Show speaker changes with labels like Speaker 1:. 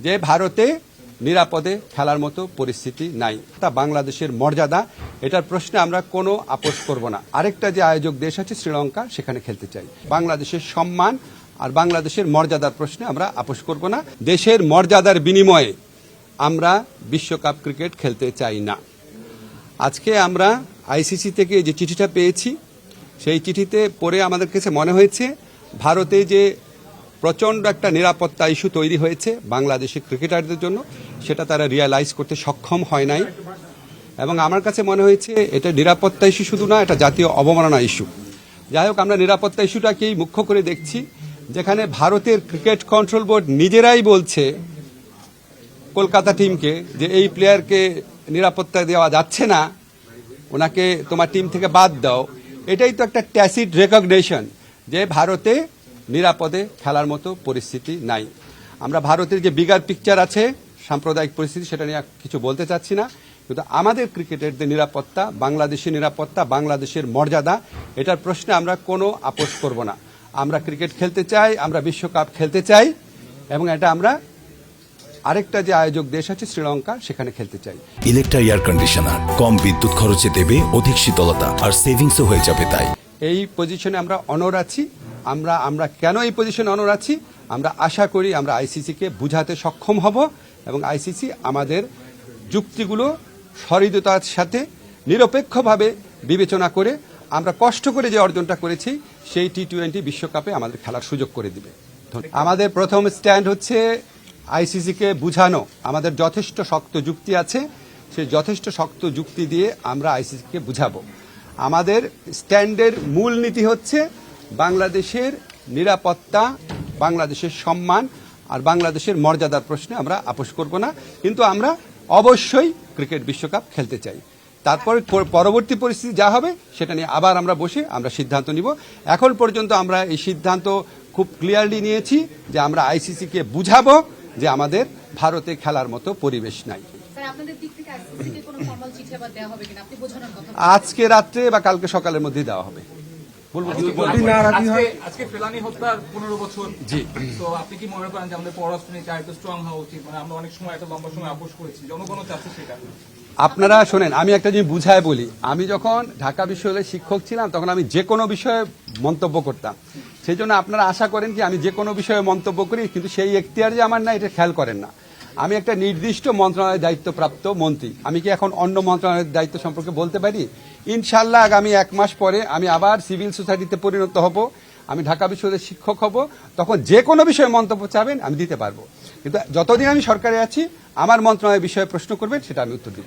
Speaker 1: যে ভারতে নিরাপদে খেলার মতো পরিস্থিতি নাই। তা বাংলাদেশের মর্যাদা, এটার প্রশ্নে আমরা কোনো আপোষ করব না। আরেকটা যে আয়োজক দেশ আছে শ্রীলঙ্কা, সেখানে খেলতে চাই। বাংলাদেশের সম্মান আর বাংলাদেশের মর্যাদার প্রশ্নে আমরা আপোষ করব না। দেশের মর্যাদার বিনিময়ে আমরা বিশ্বকাপ ক্রিকেট খেলতে চাই না। আজকে আমরা আইসিসি থেকে যে চিঠিটা পেয়েছি, সেই চিঠিতে পড়ে আমাদের কাছে মনে হয়েছে ভারতে যে প্রচণ্ড একটা নিরাপত্তা ইস্যু তৈরি হয়েছে বাংলাদেশের ক্রিকেটারদের জন্য, সেটা তারা রিয়ালাইজ করতে সক্ষম হয় নাই। এবং আমার কাছে মনে হয়েছে এটা নিরাপত্তা ইস্যু শুধু না, এটা জাতীয় অবমাননা ইস্যু। যাই হোক, আমরা নিরাপত্তা ইস্যুটাকেই মুখ্য করে দেখছি, যেখানে ভারতের ক্রিকেট কন্ট্রোল বোর্ড নিজেরাই বলছে কলকাতা টিমকে যে এই প্লেয়ারকে নিরাপত্তা দেওয়া যাচ্ছে না, ওনাকে তোমার টিম থেকে বাদ দাও। এটাই তো একটা ট্যাসিড রেকগনিশন যে ভারতে নিরাপদে খেলার মতো পরিস্থিতি নাই। আমরা ভারতের যে বিগার পিকচার আছে, সাম্প্রদায়িক পরিস্থিতি, সেটা নিয়ে কিছু বলতে চাচ্ছি না, কিন্তু আমাদের ক্রিকেটের নিরাপত্তা, বাংলাদেশের নিরাপত্তা, বাংলাদেশের মর্যাদা, এটার প্রশ্নে আমরা কোনো আপোষ করব না। আমরা ক্রিকেট খেলতে চাই, আমরা বিশ্বকাপ খেলতে চাই, এবং এটা আমরা আরেকটা যে আয়োজক দেশ আছে শ্রীলঙ্কা, সেখানে খেলতে চাই।
Speaker 2: ইলেকট্রা এয়ার কন্ডিশনার কম বিদ্যুৎ খরচে দেবে অধিক শীতলতা আর সেভিংসও হয়ে যাবে। তাই
Speaker 1: এই পজিশনে আমরা অনড় আছি। আমরা কেন এই পজিশনে অনড় আছি? আমরা আশা করি আমরা আইসিসিকে বুঝাতে সক্ষম হব, এবং আইসিসি আমাদের যুক্তিগুলো সহৃদয়তার সাথে নিরপেক্ষভাবে বিবেচনা করে আমরা কষ্ট করে যে অর্জনটা করেছি সেই টি-20 বিশ্বকাপে আমাদের খেলার সুযোগ করে দিবে। আমাদের প্রথম স্ট্যান্ড হচ্ছে আইসিসিকে বুঝানো। আমাদের যথেষ্ট শক্ত যুক্তি আছে, সেই যথেষ্ট শক্ত যুক্তি দিয়ে আমরা আইসিসিকে বুঝাবো। আমাদের স্ট্যান্ডের মূল নীতি হচ্ছে বাংলাদেশের নিরাপত্তা, বাংলাদেশের সম্মান আর বাংলাদেশের মর্যাদার প্রশ্নে আমরা আপোষ করব না, কিন্তু আমরা অবশ্যই ক্রিকেট বিশ্বকাপ খেলতে চাই। তারপর পরবর্তী পরিস্থিতি যা হবে সেটা নিয়ে আবার আমরা বসে আমরা সিদ্ধান্ত নিব। এখন পর্যন্ত আমরা এই সিদ্ধান্ত খুব ক্লিয়ারলি নিয়েছি যে আমরা আইসিসিকে বুঝাবো যে আমাদের ভারতে খেলার মতো পরিবেশ নাই। আজকে রাত্রে বা কালকে সকালের মধ্যে দেওয়া হবে।
Speaker 3: আজকে ফেলানী হত্যার 15 বছর। জি, তো আপনি কি মনে করেন যে আমাদের পররাষ্ট্র নীতি আরেকটু স্ট্রং হওয়া উচিত? মানে আমরা অনেক সময় এত লম্বা সময় আপোষ করেছি, জনগণও চাচ্ছে সেটা।
Speaker 1: আপনারা শোনেন, আমি একটা জিনিস বুঝায় বলি। আমি যখন ঢাকা বিশ্ববিদ্যালয়ের শিক্ষক ছিলাম, তখন আমি যে কোনো বিষয়ে মন্তব্য করতাম। সেই জন্য আপনারা আশা করেন কি আমি যে কোনো বিষয়ে মন্তব্য করি, কিন্তু সেই এখতিয়ার যে আমার না, এটা খেয়াল করেন না। আমি একটা নির্দিষ্ট মন্ত্রণালয়ের দায়িত্বপ্রাপ্ত মন্ত্রী। আমি কি এখন অন্য মন্ত্রণালয়ের দায়িত্ব সম্পর্কে বলতে পারি? ইনশাল্লাহ আগামী 1 মাস পরে আমি আবার সিভিল সোসাইটিতে পরিণত হব, আমি ঢাকা বিশ্ববিদ্যালয়ের শিক্ষক হব। তখন যে কোনো বিষয়ে মন্তব্য চাবেন আমি দিতে পারবো, কিন্তু যতদিন আমি সরকারে আছি আমার মন্ত্রণালয়ের বিষয়ে প্রশ্ন করবেন, সেটা আমি উত্তর দিব।